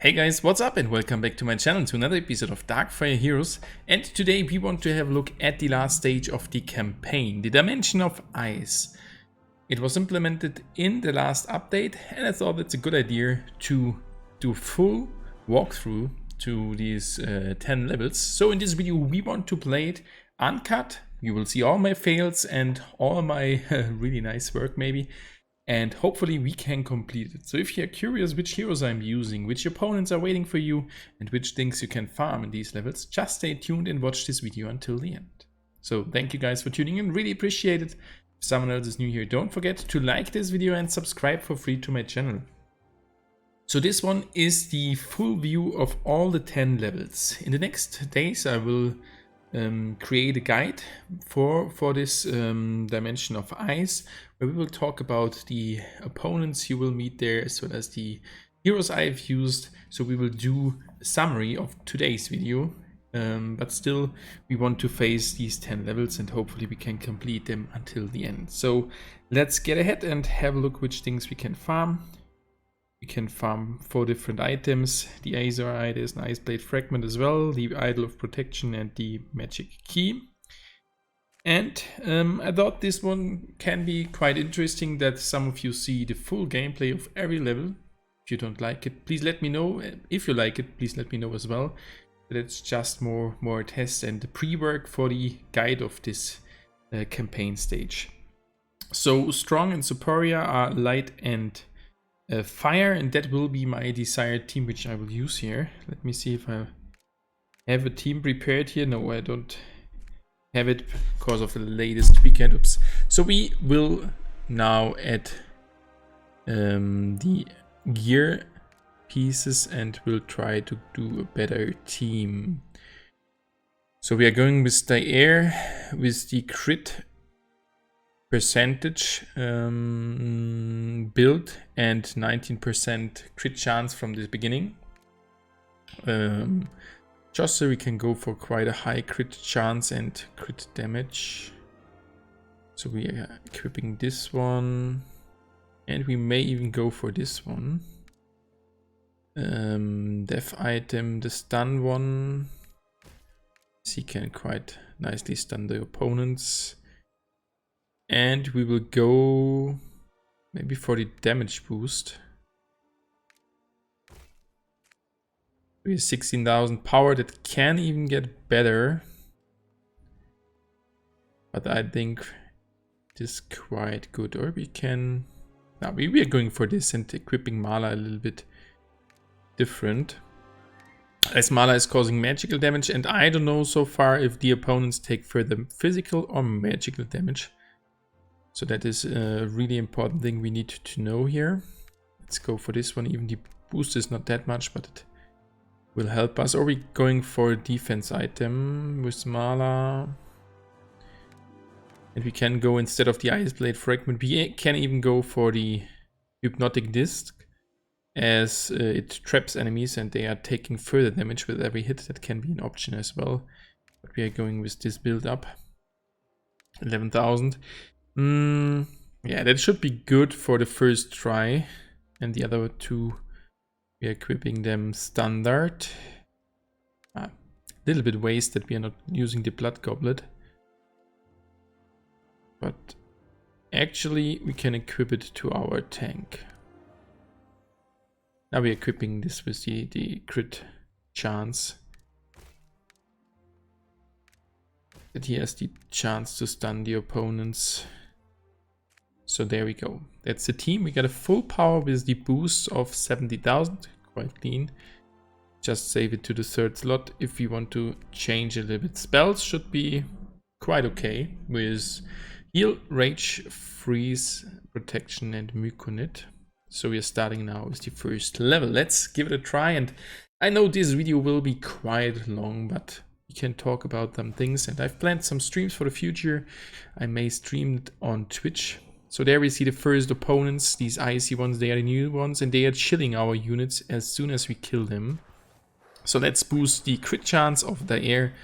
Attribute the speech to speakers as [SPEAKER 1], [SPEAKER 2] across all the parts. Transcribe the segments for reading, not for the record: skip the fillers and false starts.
[SPEAKER 1] Hey guys, what's up and welcome back to my channel to another episode of Darkfire Heroes. And today we want to have a look at the last stage of the campaign, the Dimension of Ice. It was implemented in the last update and I thought it's a good idea to do a full walkthrough to these 10 levels. So in this video we want to play it uncut. You will see all my fails and all my really nice work maybe. And hopefully we can complete it. So if you're curious which heroes I'm using, which opponents are waiting for you, and which things you can farm in these levels, just stay tuned and watch this video until the end. So thank you guys for tuning in, really appreciate it. If someone else is new here, don't forget to like this video and subscribe for free to my channel. So this one is the full view of all the 10 levels. In the next days I will create a guide for this Dimension of Ice, where we will talk about the opponents you will meet there as well as the heroes I've used. So we will do a summary of today's video, but still we want to face these 10 levels and hopefully we can complete them until the end. So let's get ahead and have a look which things we can farm. We can farm 4 different items, the Azorite, there's an Ice Blade Fragment as well, the Idol of Protection and the Magic Key. And I thought this one can be quite interesting, that some of you see the full gameplay of every level. If you don't like it, please let me know. If you like it, please let me know as well. But it's just more tests and the pre-work for the guide of this campaign stage. So strong and superior are light and fire, and that will be my desired team which I will use here. Let me see if I have a team prepared here. No, I don't have it because of the latest weekend. Oops. So we will now add the gear pieces and we'll try to do a better team. So we are going with the air with the crit percentage build and 19% crit chance from the beginning. Just so we can go for quite a high crit chance and crit damage. So we are equipping this one and we may even go for this one. Death item, the stun one. He can quite nicely stun the opponents. And we will go maybe for the damage boost. We have 16,000 power, that can even get better. But I think this is quite good. Or we can... Now we are going for this and equipping Mala a little bit different. As Mala is causing magical damage, and I don't know so far if the opponents take further physical or magical damage. So that is a really important thing we need to know here. Let's go for this one. Even the boost is not that much, but it will help us. Or we going for a defense item with Mala. And we can go, instead of the Ice Blade Fragment, we can even go for the Hypnotic Disc, as it traps enemies and they are taking further damage with every hit. That can be an option as well. But we are going with this build up. 11,000. Yeah, that should be good for the first try. And the other two, we are equipping them standard. A little bit wasted, we are not using the Blood Goblet. But actually we can equip it to our tank. Now we are equipping this with the crit chance. That he has the chance to stun the opponents. So there we go. That's the team. We got a full power with the boost of 70,000. Quite clean. Just save it to the 3rd slot if we want to change a little bit. Spells should be quite okay with heal, rage, freeze, protection and myconid. So we are starting now with the first level. Let's give it a try. And I know this video will be quite long, but we can talk about some things. And I've planned some streams for the future. I may stream it on Twitch. So there we see the first opponents, these icy ones, they are the new ones, and they are chilling our units as soon as we kill them. So let's boost the crit chance of the air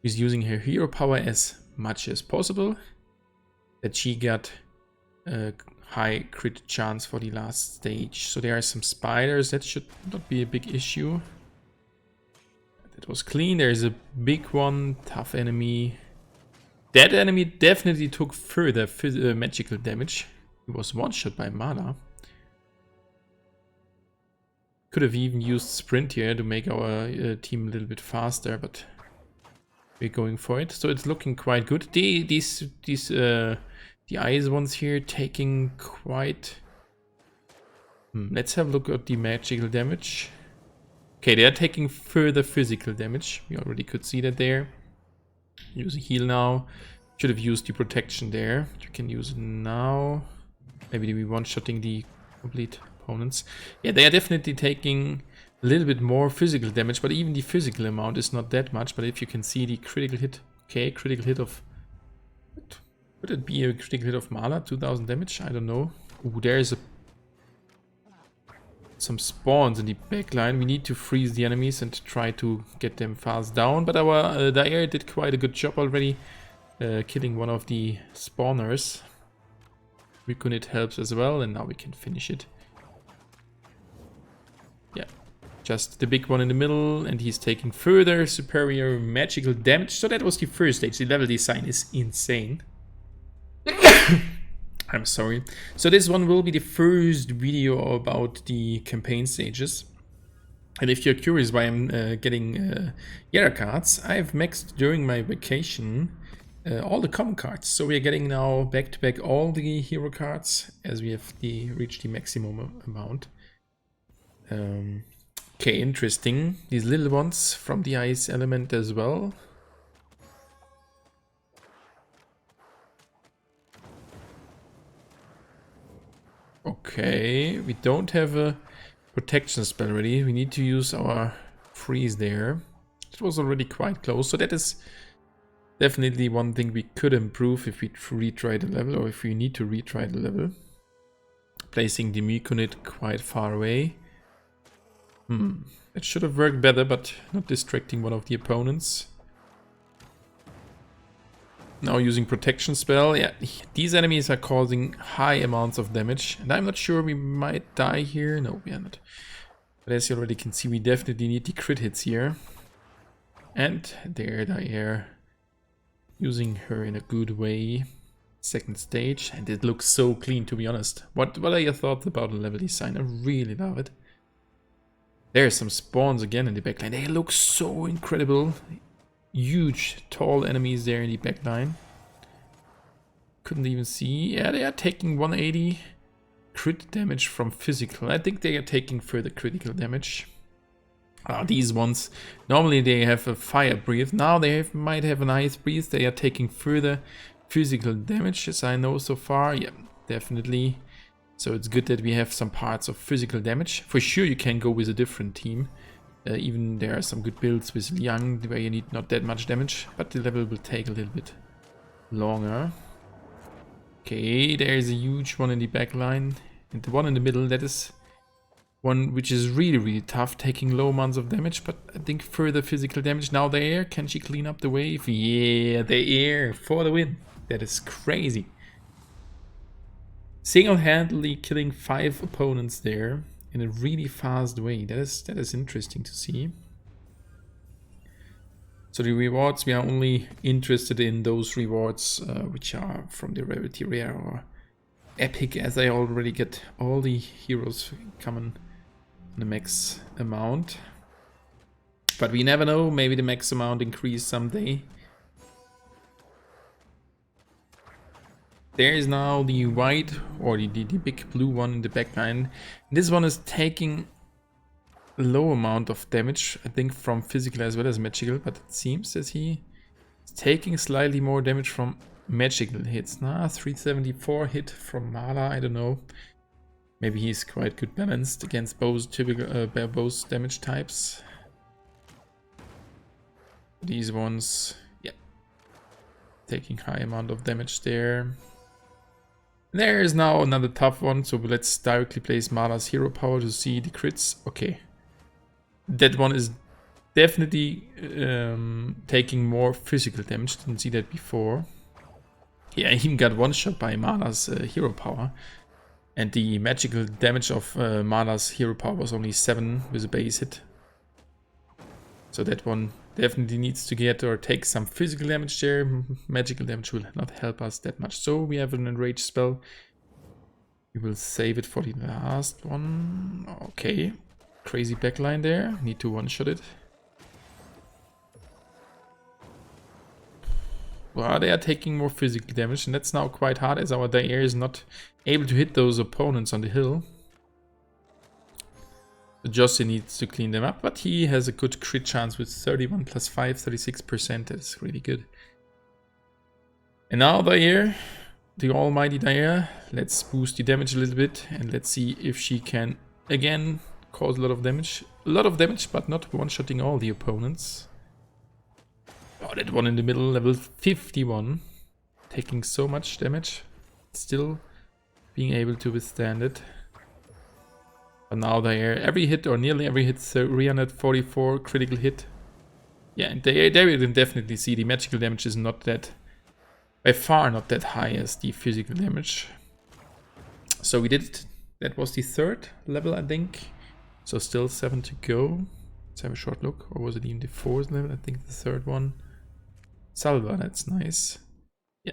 [SPEAKER 1] with using her hero power as much as possible. That she got high crit chance for the last stage. So there are some spiders. That should not be a big issue. That was clean. There's a big one. Tough enemy. That enemy definitely took further magical damage. He was one-shot by mana. Could have even used sprint here to make our team a little bit faster, but we're going for it. So it's looking quite good. The ice ones here taking quite... Let's have a look at the magical damage. Okay, they are taking further physical damage. We already could see that there. Use a heal now. Should have used the protection there. You can use it now. Maybe we one-shotting the complete opponents. Yeah, they are definitely taking a little bit more physical damage, but even the physical amount is not that much. But if you can see the critical hit, okay, critical hit of... Would it be a critical hit of Mala? 2000 damage? I don't know. Ooh, there's some spawns in the backline. We need to freeze the enemies and try to get them fast down. But our Dair did quite a good job already, killing one of the spawners. Reconnect helps as well, and now we can finish it. Yeah, just the big one in the middle, and he's taking further superior magical damage. So that was the first stage. The level design is insane. I'm sorry. So this one will be the first video about the campaign stages. And if you're curious why I'm getting Yara cards, I've maxed during my vacation all the common cards. So we are getting now back to back all the hero cards as we have reached the maximum amount. Okay, interesting. These little ones from the ice element as well. Okay, we don't have a protection spell ready. We need to use our freeze there. It was already quite close, so that is definitely one thing we could improve if we retry the level, or if we need to retry the level. Placing the Myconid quite far away. It should have worked better, but not distracting one of the opponents. Now using protection spell. Yeah, these enemies are causing high amounts of damage, and I'm not sure we might die here. No, we are not. But as you already can see, we definitely need the crit hits here. And there they are, using her in a good way. Second stage, and it looks so clean, to be honest. What are your thoughts about the level design? I really love it. There's some spawns again in the backline. They look so incredible. Huge, tall enemies there in the backline. Couldn't even see. Yeah, they are taking 180 crit damage from physical. I think they are taking further critical damage. These ones, normally they have a fire breathe. Now they might have an ice breathe. They are taking further physical damage, as I know so far. Yeah, definitely. So it's good that we have some parts of physical damage. For sure you can go with a different team. Even there are some good builds with Liang where you need not that much damage, but the level will take a little bit longer. Okay, there's a huge one in the back line, and the one in the middle, that is one which is really tough, taking low amounts of damage, but I think further physical damage. Now the air, can she clean up the wave? Yeah, the air for the win. That is crazy. Single-handedly killing 5 opponents there in a really fast way. That is interesting to see. So the rewards, we are only interested in those rewards which are from the rarity rare or epic, as I already get all the heroes coming in the max amount. But we never know, maybe the max amount increase someday. There is now the white, or the big blue one in the back line. This one is taking a low amount of damage, I think from physical as well as magical, but it seems that he is taking slightly more damage from magical hits. 374 hit from Mala, I don't know. Maybe he's quite good balanced against both typical both damage types. These ones, yeah, taking high amount of damage there. There is now another tough one, so let's directly place Mala's hero power to see the crits. Okay, that one is definitely taking more physical damage. Didn't see that before. Yeah, I even got one shot by Mala's hero power. And the magical damage of Mala's hero power was only 7 with a base hit. So that one definitely needs to get or take some physical damage there. Magical damage will not help us that much. So we have an enrage spell. We will save it for the last one. Okay. Crazy backline there. Need to one-shot it. Well, they are taking more physical damage, and that's now quite hard as our Dair is not able to hit those opponents on the hill. So Jossi needs to clean them up, but he has a good crit chance with 31 plus 5, 36%. That's really good. And now Dair, the almighty Dair. Let's boost the damage a little bit, and let's see if she can again cause a lot of damage. A lot of damage, but not one-shotting all the opponents. Oh, that one in the middle, level 51. Taking so much damage. Still being able to withstand it. But now they are every hit, or nearly every hit, 344 critical hit. Yeah, and there you can definitely see the magical damage is not that, by far not that high as the physical damage. So we did, that was the 3rd level, I think. So still 7 to go. Let's have a short look. Or was it even the 4th level? I think the 3rd one. Salva, that's nice. Yeah.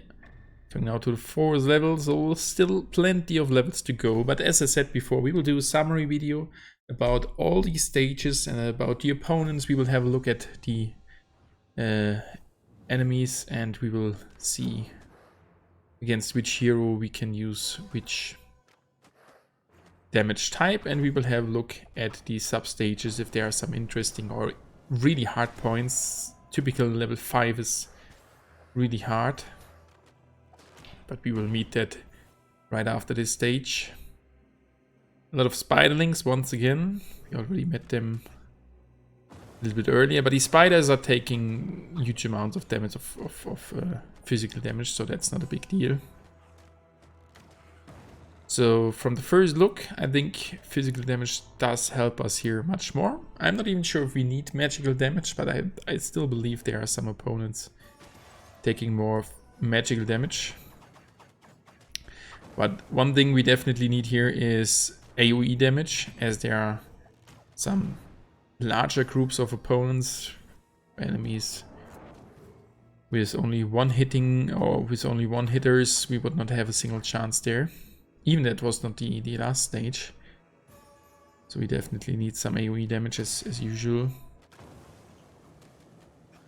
[SPEAKER 1] Going now to the 4th level, so still plenty of levels to go. But as I said before, we will do a summary video about all these stages and about the opponents. We will have a look at the enemies, and we will see against which hero we can use which damage type, and we will have a look at the sub-stages if there are some interesting or really hard points. Typical level 5 is really hard, but we will meet that right after this stage. A lot of spiderlings once again. We already met them a little bit earlier, but the spiders are taking huge amounts of damage of physical damage, so that's not a big deal. So from the first look, I think physical damage does help us here much more. I'm not even sure if we need magical damage, but I still believe there are some opponents taking more magical damage. But one thing we definitely need here is AoE damage, as there are some larger groups of opponents, enemies with only one hitting or with only one hitters. We would not have a single chance there. Even that was not the last stage. So we definitely need some AoE damage as usual.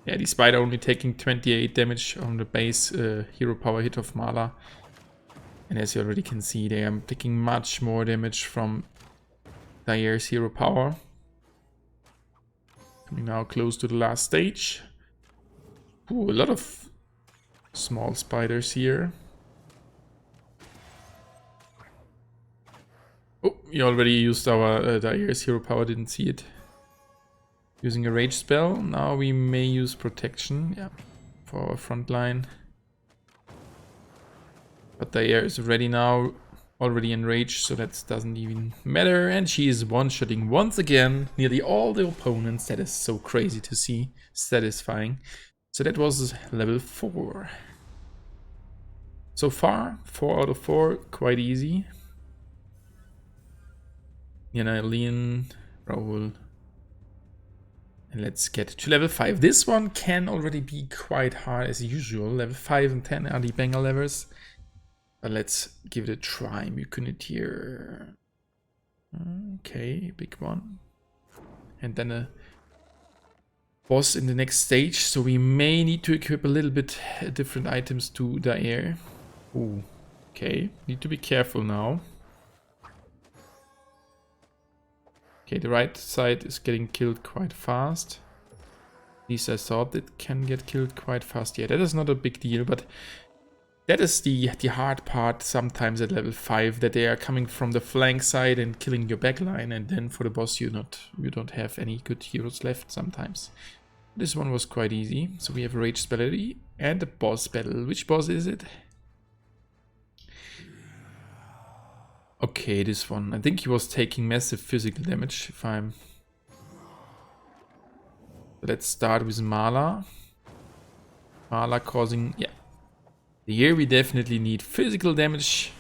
[SPEAKER 1] Yeah, the spider only taking 28 damage on the base hero power hit of Mala. And as you already can see, they are taking much more damage from Dair's hero power. Coming now close to the last stage. Ooh, a lot of small spiders here. Oh, we already used our Dair's hero power, didn't see it. Using a rage spell. Now we may use protection, yeah, for our front line. But Dair is ready now, already enraged, so that doesn't even matter. And she is one-shotting once again nearly all the opponents. That is so crazy to see, satisfying. So that was level 4. So far, 4 out of 4, quite easy. Yana, Leon, Rahul. And let's get to level 5. This one can already be quite hard as usual. Level 5 and 10 are the banger levels. But let's give it a try. Mukunitir. Okay, big one. And then a boss in the next stage. So we may need to equip a little bit different items to Dair. Ooh, okay. Need to be careful now. Okay, the right side is getting killed quite fast. At least I thought it can get killed quite fast. Yeah, that is not a big deal, but that is the hard part sometimes at level 5, that they are coming from the flank side and killing your backline, and then for the boss you don't have any good heroes left sometimes. This one was quite easy. So we have a rage spell and a boss battle. Which boss is it? Okay, this one. I think he was taking massive physical damage, if I'm... Let's start with Mala. Mala causing... Yeah. Here we definitely need physical damage.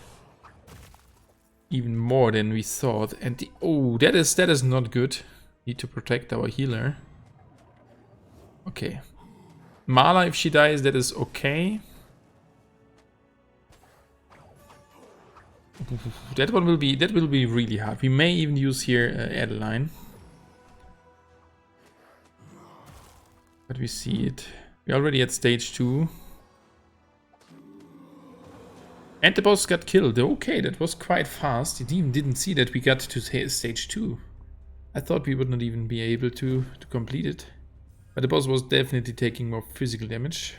[SPEAKER 1] even more than we thought. And oh, that is not good. Need to protect our healer. Okay. Mala, if she dies, that is okay. That will be really hard. We may even use here Adeline. But we see it. We're already at stage 2. And the boss got killed. Okay, that was quite fast. It even didn't see that we got to stage 2. I thought we would not even be able to complete it. But the boss was definitely taking more physical damage.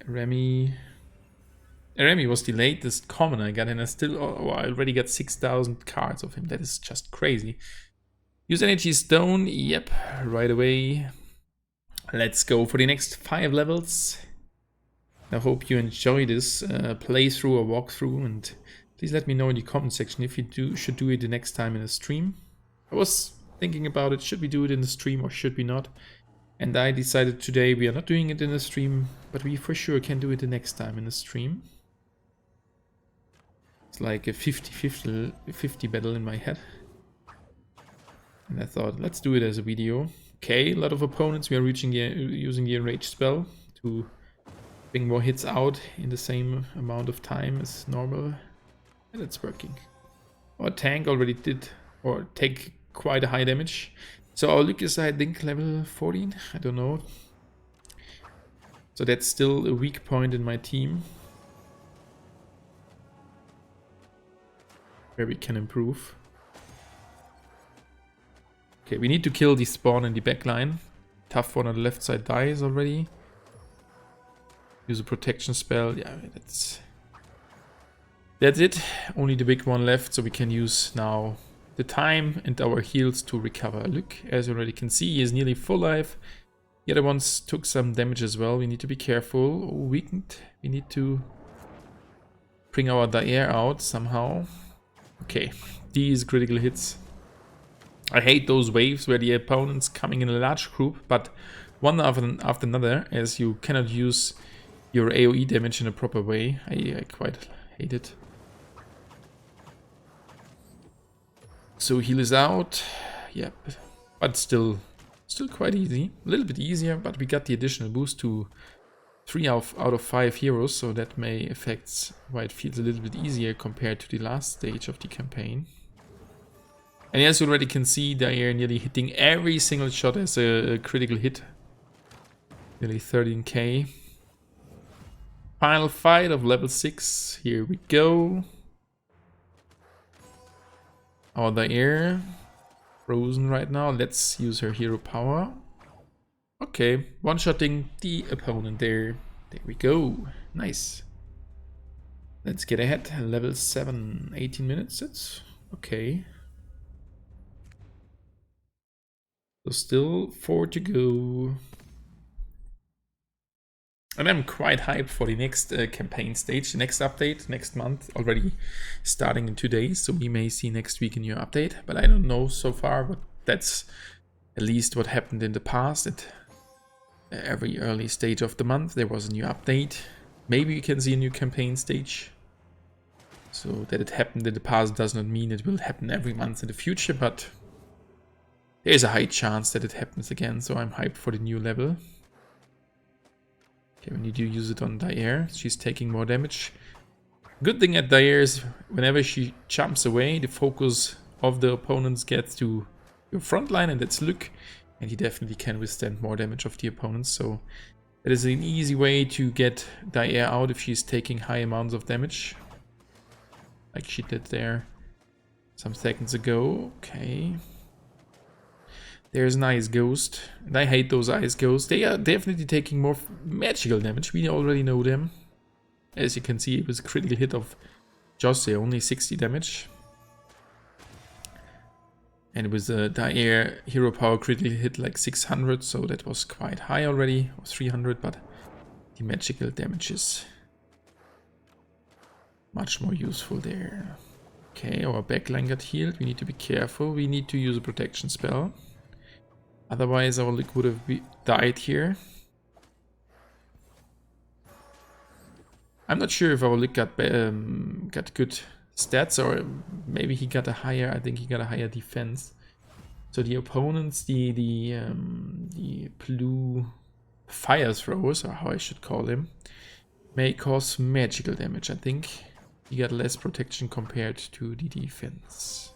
[SPEAKER 1] Remy was the latest common I got, and I already got 6,000 cards of him. That is just crazy. Use energy stone. Yep, right away. Let's go for the next 5 levels. I hope you enjoy this playthrough or walkthrough, and please let me know in the comment section if you should do it the next time in a stream. I was thinking about it, should we do it in the stream or should we not? And I decided today we are not doing it in the stream, but we for sure can do it the next time in the stream. It's like a 50-50 battle in my head. And I thought, let's do it as a video. Okay, a lot of opponents. We are using the enrage spell to bring more hits out in the same amount of time as normal. And it's working. Our tank already did, or take quite a high damage. So our Luke is, I think, level 14. I don't know. So that's still a weak point in my team, where we can improve. Okay, we need to kill the spawn in the backline. Tough one on the left side dies already. Use a protection spell. Yeah, that's it. Only the big one left, so we can use now the time and our heals to recover. Look, as you already can see, he is nearly full life. The other ones took some damage as well. We need to be careful. Oh, weakened. We need to bring our Daer out somehow. Okay, these critical hits. I hate those waves where the opponent's coming in a large group, but one after another, as you cannot use your AoE damage in a proper way. I quite hate it. So heal is out. Yep, but still quite easy. A little bit easier, but we got the additional boost to 3 out of 5 heroes, so that may affect why it feels a little bit easier compared to the last stage of the campaign. And as you already can see, they are nearly hitting every single shot as a critical hit. Nearly 13k. Final fight of level 6. Here we go. Oh, the air frozen right now. Let's use her hero power. Okay, one-shotting the opponent there. There we go. Nice. Let's get ahead. Level 7, 18 minutes. That's okay. So still 4 to go. And I'm quite hyped for the next campaign stage, the next update, next month, already starting in 2 days. So we may see next week a new update, but I don't know so far, but that's at least what happened in the past. At every early stage of the month, there was a new update. Maybe we can see a new campaign stage. So that it happened in the past does not mean it will happen every month in the future, but there's a high chance that it happens again. So I'm hyped for the new level. Okay, we need to use it on Daer. She's taking more damage. Good thing at Daer is whenever she jumps away, the focus of the opponents gets to your front line, and that's Luke. And he definitely can withstand more damage of the opponents. So that is an easy way to get Daer out if she's taking high amounts of damage. Like she did there some seconds ago. Okay. There's an Ice Ghost, and I hate those Ice Ghosts. They are definitely taking more magical damage. We already know them. As you can see, it was a critical hit of Jose, only 60 damage. And it was a Daer hero power critical hit like 600, so that was quite high already, or 300, but the magical damage is much more useful there. Okay, our backline got healed. We need to be careful. We need to use a protection spell. Otherwise, our Lick would have died here. I'm not sure if our Lick got good stats, or maybe he got a higher. I think he got a higher defense. So the opponents, the blue fire throwers, or how I should call them, may cause magical damage. I think he got less protection compared to the defense.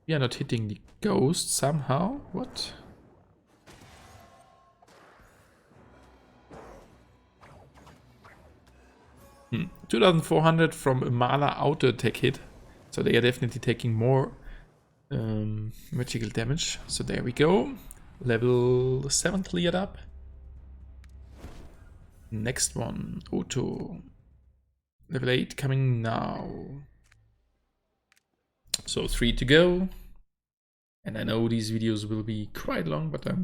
[SPEAKER 1] We are not hitting the ghost somehow. What? Hmm. 2400 from a Mala auto attack hit. So they are definitely taking more magical damage. So there we go. Level 7 cleared up. Next one, Auto. Level 8 coming now. So 3 to go. And I know these videos will be quite long, but I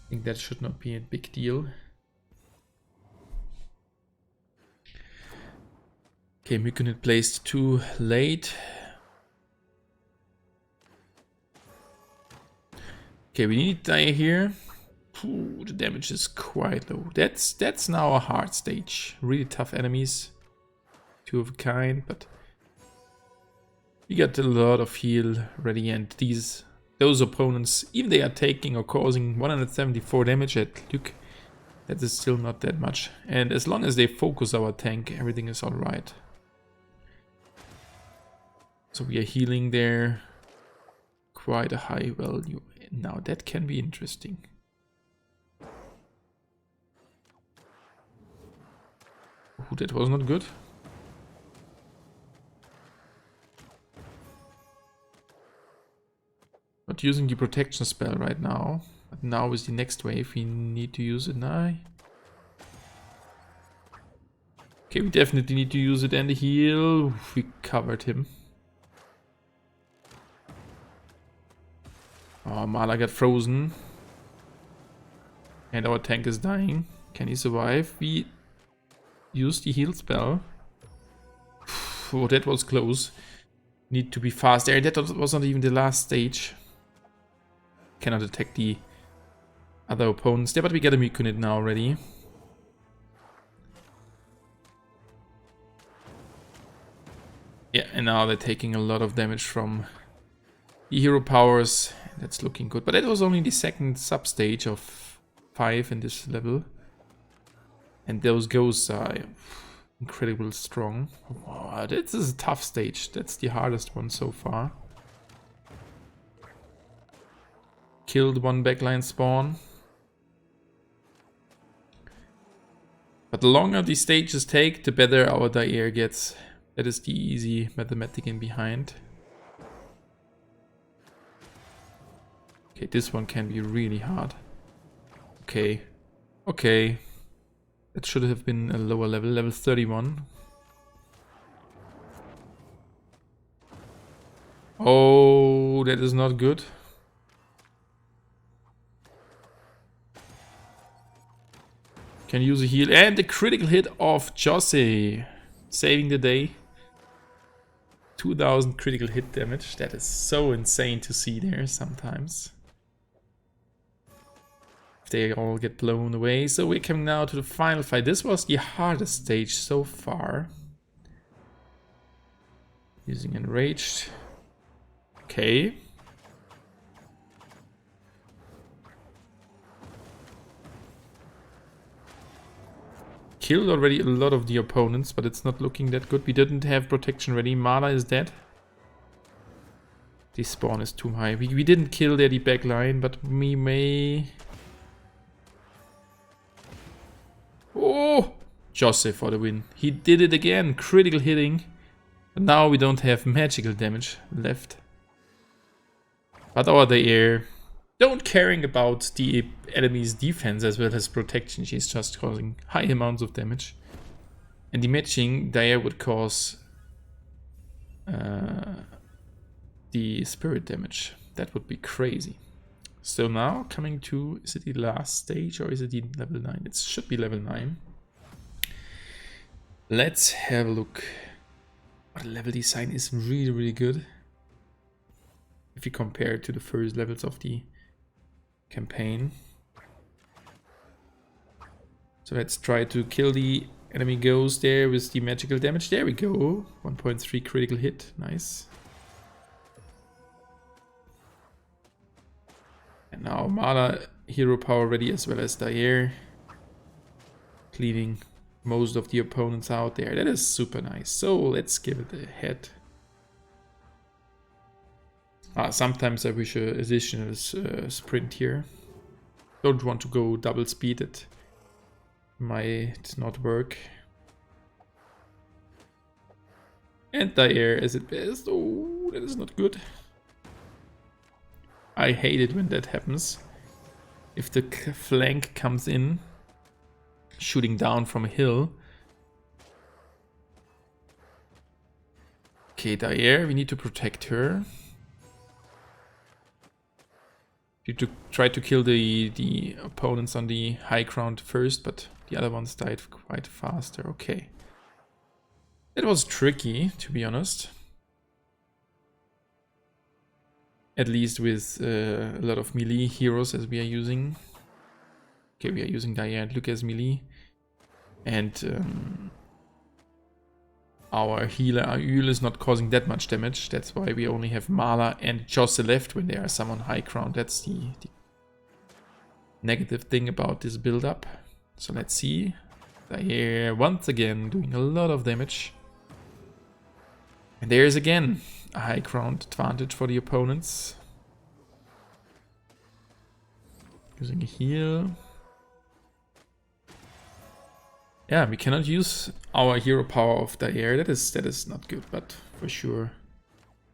[SPEAKER 1] think that should not be a big deal. Okay, Myconid placed too late. Okay, we need die here. Ooh, the damage is quite low. That's now a hard stage. Really tough enemies. Two of a kind, but we got a lot of heal ready, and those opponents, even they are taking or causing 174 damage at Luke, that is still not that much. And as long as they focus our tank, everything is alright. So we are healing there quite a high value. Now that can be interesting. Ooh, that was not good. Not using the protection spell right now. But now is the next wave. We need to use it now. Okay, we definitely need to use it and heal. We covered him. Oh, Mala got frozen. And our tank is dying. Can he survive? We use the heal spell. Oh, that was close. Need to be fast there. That was not even the last stage. Cannot attack the other opponents there, but we get a Myconid now already. Yeah, and now they're taking a lot of damage from the hero powers. That's looking good. But that was only the second sub-stage of 5 in this level. And those ghosts are incredibly strong. Oh, this is a tough stage. That's the hardest one so far. Killed one backline spawn. But the longer these stages take, the better our Dair gets. That is the easy mathematic in behind. Okay, this one can be really hard. Okay. Okay. That should have been a lower level, level 31. Oh, that is not good. Can use a heal and the critical hit of Jose. Saving the day. 2000 critical hit damage. That is so insane to see there sometimes. They all get blown away. So we're coming now to the final fight. This was the hardest stage so far. Using Enraged. Okay. Killed already a lot of the opponents, but it's not looking that good. We didn't have protection ready. Mala is dead. The spawn is too high. We didn't kill the backline, but we may... Oh! Jose for the win. He did it again. Critical hitting. But now we don't have magical damage left. But our Dair, don't caring about the enemy's defense as well as protection. She's just causing high amounts of damage. And the matching Dair would cause the spirit damage. That would be crazy. So now coming to, is it the last stage or is it the level 9? It should be level 9. Let's have a look. But the level design is really, really good. If you compare it to the first levels of the campaign. So let's try to kill the enemy ghost there with the magical damage. There we go. 1.3 critical hit. Nice. And now Mala hero power ready as well as Dair. Cleaning most of the opponents out there. That is super nice. So let's give it a head. Sometimes I wish an additional sprint here. Don't want to go double speed. It might not work. And Dair as it best. Oh, that is not good. I hate it when that happens. If the flank comes in, shooting down from a hill. Okay, Dair, we need to protect her. We need to try to kill the opponents on the high ground first, but the other ones died quite faster. Okay. That was tricky, to be honest. At least with a lot of melee heroes as we are using. Okay, we are using Dair and Luke as melee. And our healer Ayul is not causing that much damage. That's why we only have Mala and Josse left when there are some on high ground. That's the negative thing about this build-up. So let's see. Dair once again doing a lot of damage. And there's again a high ground advantage for the opponents. Using a heal. Yeah, we cannot use our hero power of Dair. That is not good, but for sure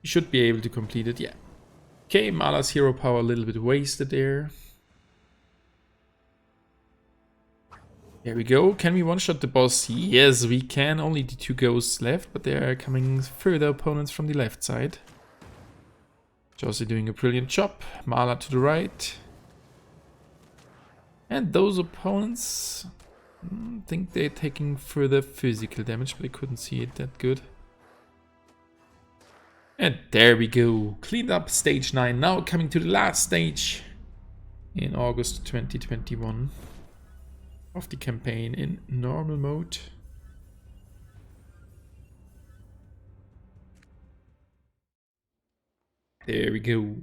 [SPEAKER 1] we should be able to complete it. Yeah. Okay, Mala's hero power a little bit wasted there. There we go. Can we one-shot the boss? Yes, we can. Only the 2 ghosts left, but there are coming further opponents from the left side. Josie doing a brilliant job. Mala to the right. And those opponents, I think they're taking further physical damage, but I couldn't see it that good. And there we go. Cleaned up stage 9. Now coming to the last stage in August 2021. Of the campaign in normal mode. There we go.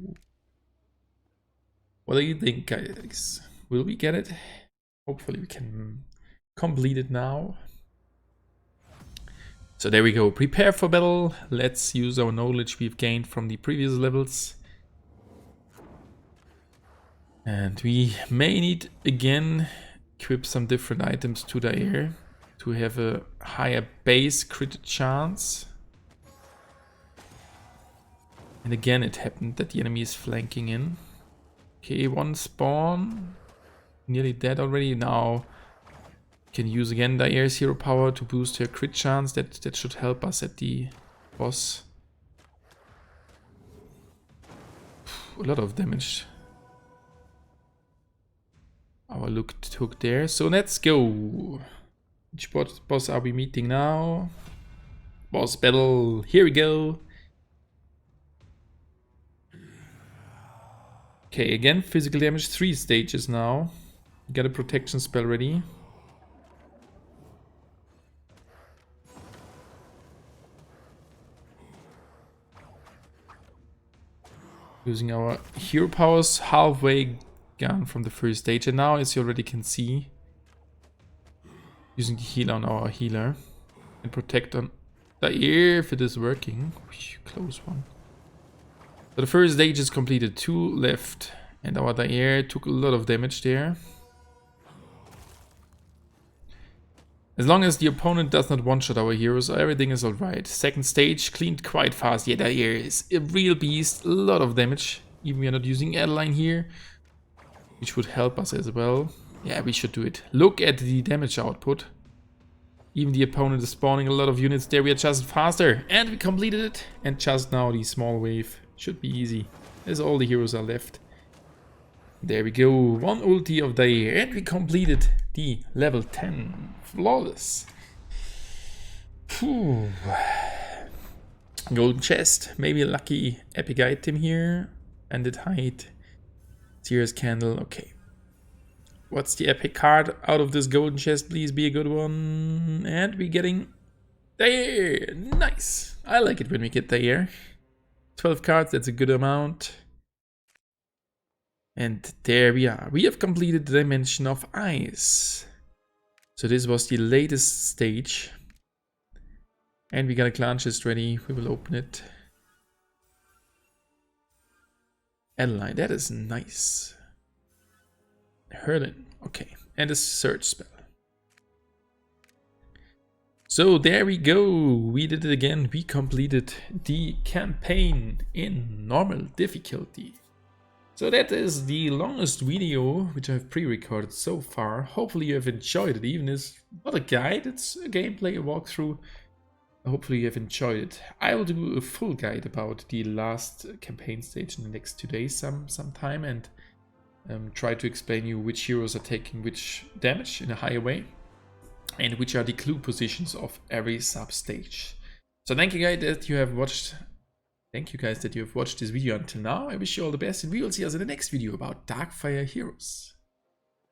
[SPEAKER 1] What do you think, guys? Will we get it? Hopefully we can complete it now. So there we go. Prepare for battle. Let's use our knowledge we've gained from the previous levels. And we may need again equip some different items to Dair to have a higher base crit chance. And again it happened that the enemy is flanking in. Okay, one spawn. Nearly dead already. Now can use again Dair's hero power to boost her crit chance. That should help us at the boss. A lot of damage. Our look took there. So let's go. Which boss are we meeting now? Boss battle. Here we go. Okay, again, physical damage. 3 stages now. Got a protection spell ready. Using our hero powers halfway gone from the first stage, and now as you already can see, using the heal on our healer and protect on Dair if it is working. Close one. So the first stage is completed, 2 left, and our Dair took a lot of damage there. As long as the opponent does not one-shot our heroes, everything is alright. Second stage cleaned quite fast. Yeah, Dair is a real beast, a lot of damage. Even we are not using Adeline here, which would help us as well. Yeah, we should do it. Look at the damage output. Even the opponent is spawning a lot of units there. We are just faster. And we completed it. And just now the small wave should be easy, as all the heroes are left. There we go. 1 ulti of Dair. And we completed the level 10. Flawless. Phew. Golden chest. Maybe a lucky epic item here. Bandit hide. Seer's candle. Okay. What's the epic card out of this golden chest? Please be a good one. And we're getting there. Nice. I like it when we get there. 12 cards, that's a good amount. And there we are. We have completed the Dimension of Ice. So this was the latest stage. And we got a clan chest ready. We will open it. Adeline, that is nice. Herlin, okay. And a search spell. So there we go. We did it again. We completed the campaign in normal difficulty. So that is the longest video which I've pre-recorded so far. Hopefully you have enjoyed it, even if it's not a guide, it's a gameplay, a walkthrough. Hopefully you have enjoyed it. I will do a full guide about the last campaign stage in the next 2 days sometime, and try to explain you which heroes are taking which damage in a higher way and which are the clue positions of every sub-stage. So thank you guys that you have watched. Thank you guys that you have watched this video until now. I wish you all the best, and we will see us in the next video about Darkfire Heroes.